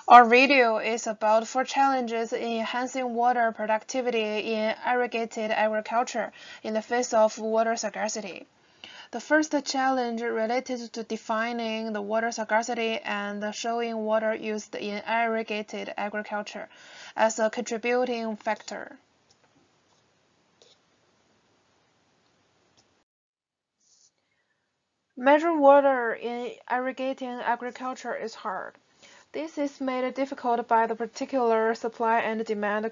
Our video is about 4 challenges in enhancing water productivity in irrigated agriculture in the face of water scarcity. The first challenge related to defining the water scarcity and showing water used in irrigated agriculture as a contributing factor. Measuring water in irrigating agriculture is hard. This is made difficult by the particular supply and demand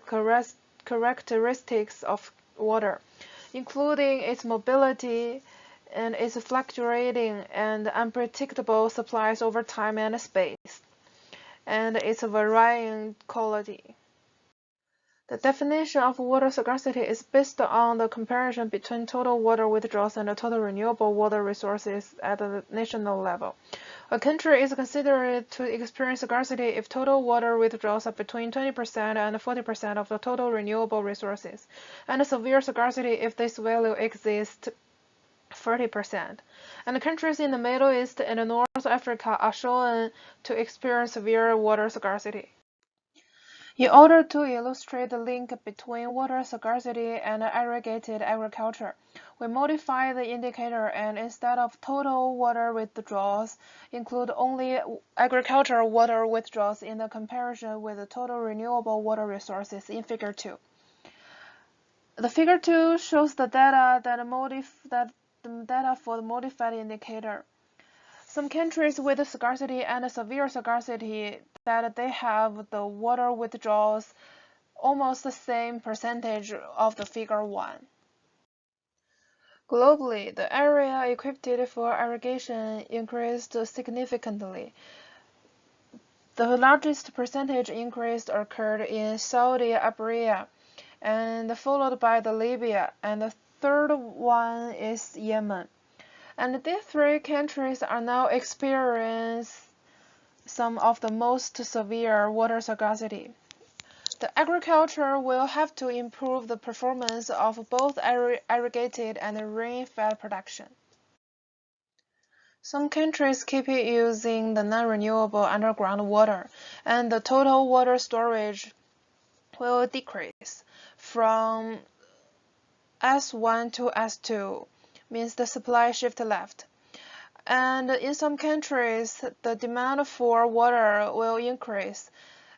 characteristics of water, including its mobility and its fluctuating and unpredictable supplies over time and space, and its varying quality. The definition of water scarcity is based on the comparison between total water withdrawals and total renewable water resources at the national level. A country is considered to experience scarcity if total water withdrawals are between 20% and 40% of the total renewable resources, and severe scarcity if this value exceeds 40%. And countries in the Middle East and North Africa are shown to experience severe water scarcity. In order to illustrate the link between water scarcity and irrigated agriculture, we modify the indicator and instead of total water withdrawals, include only agricultural water withdrawals in the comparison with the total renewable water resources in Figure 2. The Figure 2 shows the data for the modified indicator. Some countries with scarcity and severe scarcity that they have the water withdrawals almost the same percentage of the Figure 1. Globally, the area equipped for irrigation increased significantly. The largest percentage increase occurred in Saudi Arabia, and followed by Libya, and the third one is Yemen. And these 3 countries are now experiencing some of the most severe water scarcity. The agriculture will have to improve the performance of both irrigated and rain-fed production. Some countries keep using the non-renewable underground water, and the total water storage will decrease from S1 to S2, means the supply shift left. And in some countries, the demand for water will increase.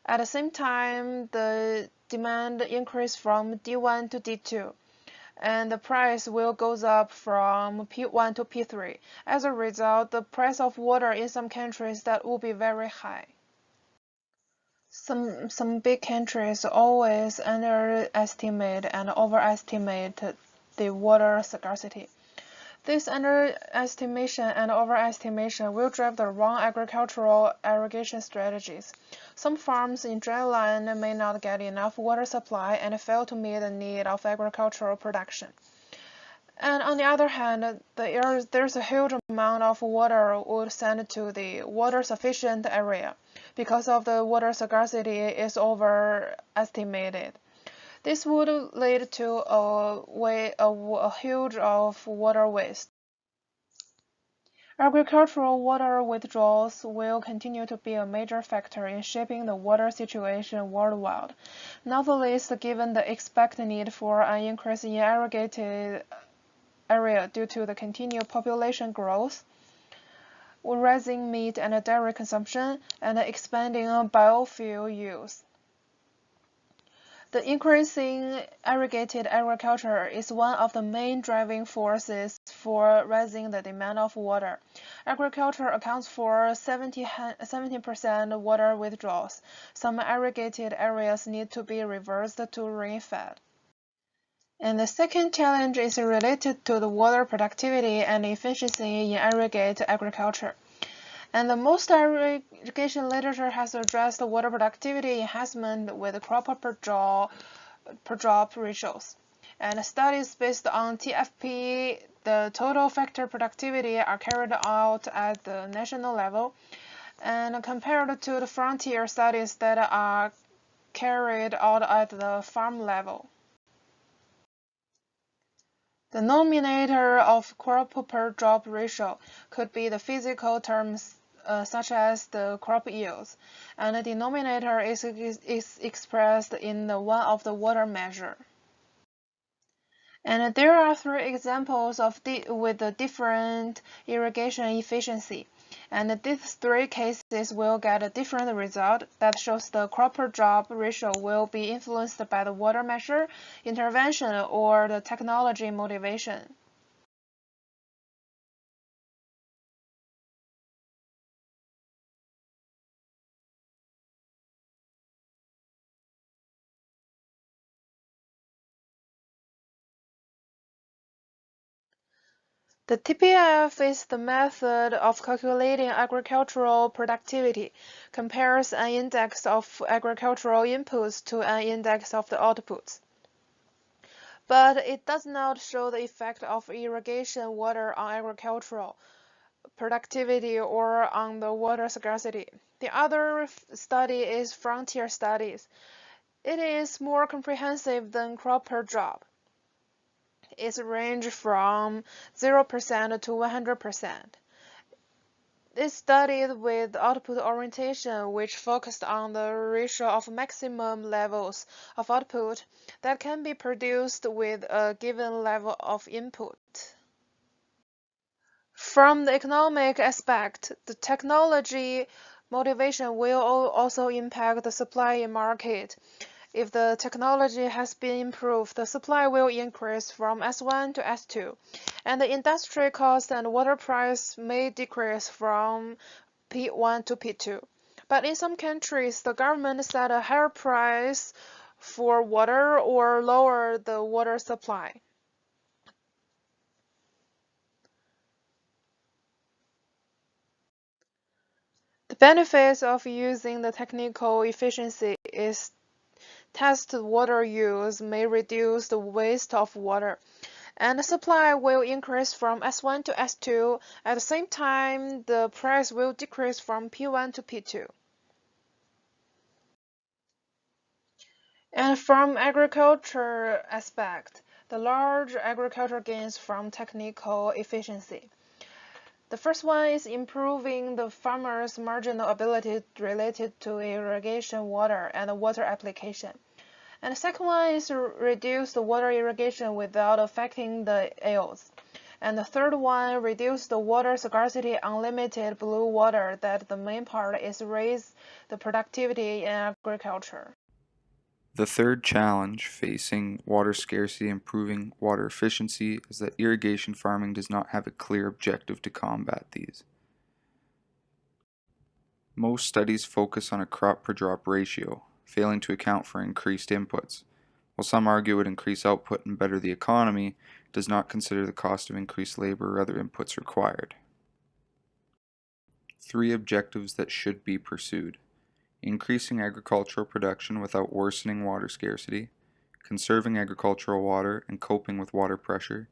At the same time, the demand increase from D1 to D2, and the price will goes up from P1 to P3. As a result, the price of water in some countries that will be very high. Some big countries always underestimate and overestimate the water scarcity. This underestimation and overestimation will drive the wrong agricultural irrigation strategies. Some farms in dryland may not get enough water supply and fail to meet the need of agricultural production. And on the other hand, there's a huge amount of water would send to the water-sufficient area because of the water scarcity is overestimated. This would lead to a huge of water waste. Agricultural water withdrawals will continue to be a major factor in shaping the water situation worldwide, not the least given the expected need for an increase in irrigated area due to the continued population growth, rising meat and dairy consumption, and expanding biofuel use. The increase in irrigated agriculture is one of the main driving forces for raising the demand of water. Agriculture accounts for 70% water withdrawals. Some irrigated areas need to be reversed to rain-fed. And the second challenge is related to the water productivity and efficiency in irrigated agriculture. And the most irrigation literature has addressed water productivity enhancement with crop per drop ratios. And studies based on TFP, the total factor productivity, are carried out at the national level, and compared to the frontier studies that are carried out at the farm level. The denominator of crop per drop ratio could be the physical terms such as the crop yields, and the denominator is expressed in one of the water measure. And there are three examples with the different irrigation efficiency. And these three cases will get a different result that shows the crop per drop ratio will be influenced by the water measure, intervention, or the technology motivation. The TPF is the method of calculating agricultural productivity, compares an index of agricultural inputs to an index of the outputs. But it does not show the effect of irrigation water on agricultural productivity or on the water scarcity. The other study is frontier studies. It is more comprehensive than crop per drop. Its range from 0% to 100%. It studied with output orientation, which focused on the ratio of maximum levels of output that can be produced with a given level of input. From the economic aspect, the technology motivation will also impact the supply market. If the technology has been improved, the supply will increase from S1 to S2, and the industry cost and water price may decrease from P1 to P2. But in some countries, the government set a higher price for water or lower the water supply. The benefits of using the technical efficiency is test water use may reduce the waste of water, and the supply will increase from S1 to S2. At the same time, the price will decrease from P1 to P2. And from agriculture aspect, the large agriculture gains from technical efficiency. The first one is improving the farmer's marginal ability related to irrigation water and water application. And the second one is reduce the water irrigation without affecting the yields. And the third one, reduce the water scarcity, unlimited blue water, that the main part is raise the productivity in agriculture. The third challenge facing water scarcity and improving water efficiency is that irrigation farming does not have a clear objective to combat these. Most studies focus on a crop per drop ratio, failing to account for increased inputs. While some argue it would increase output and better the economy, it does not consider the cost of increased labor or other inputs required. Three objectives that should be pursued: increasing agricultural production without worsening water scarcity, conserving agricultural water and coping with water pressure,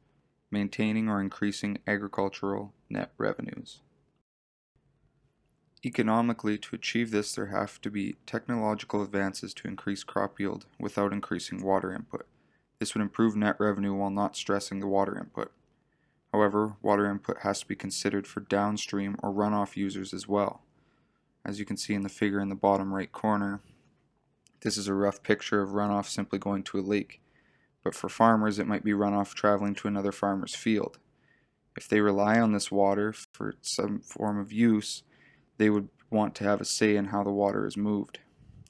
maintaining or increasing agricultural net revenues. Economically, to achieve this, there have to be technological advances to increase crop yield without increasing water input. This would improve net revenue while not stressing the water input. However, water input has to be considered for downstream or runoff users as well. As you can see in the figure in the bottom right corner, this is a rough picture of runoff simply going to a lake, but for farmers it might be runoff traveling to another farmer's field. If they rely on this water for some form of use, they would want to have a say in how the water is moved.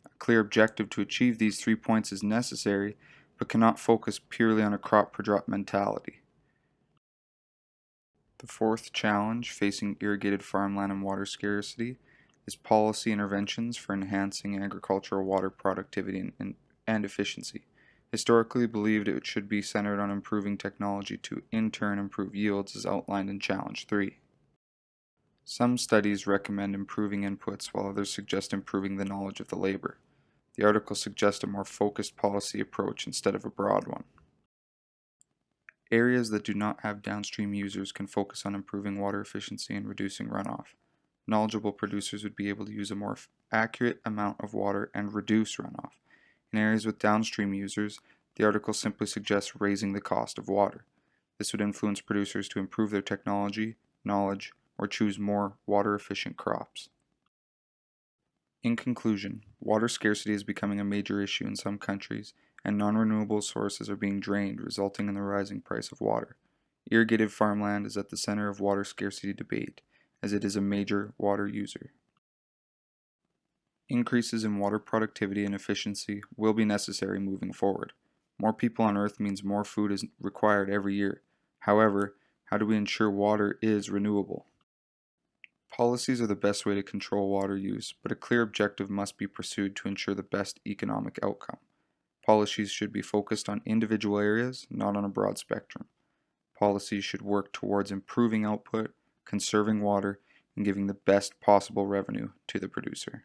A clear objective to achieve these 3 points is necessary, but cannot focus purely on a crop per drop mentality. The fourth challenge facing irrigated farmland and water scarcity is policy interventions for enhancing agricultural water productivity and efficiency. Historically believed it should be centered on improving technology to in turn improve yields as outlined in Challenge 3. Some studies recommend improving inputs while others suggest improving the knowledge of the labor. The article suggests a more focused policy approach instead of a broad one. Areas that do not have downstream users can focus on improving water efficiency and reducing runoff. Knowledgeable producers would be able to use a more accurate amount of water and reduce runoff. In areas with downstream users, the article simply suggests raising the cost of water. This would influence producers to improve their technology, knowledge, or choose more water-efficient crops. In conclusion, water scarcity is becoming a major issue in some countries, and non-renewable sources are being drained, resulting in the rising price of water. Irrigated farmland is at the center of water scarcity debate, as it is a major water user. Increases in water productivity and efficiency will be necessary moving forward. More people on Earth means more food is required every year. However, how do we ensure water is renewable? Policies are the best way to control water use, but a clear objective must be pursued to ensure the best economic outcome. Policies should be focused on individual areas, not on a broad spectrum. Policies should work towards improving output, conserving water, and giving the best possible revenue to the producer.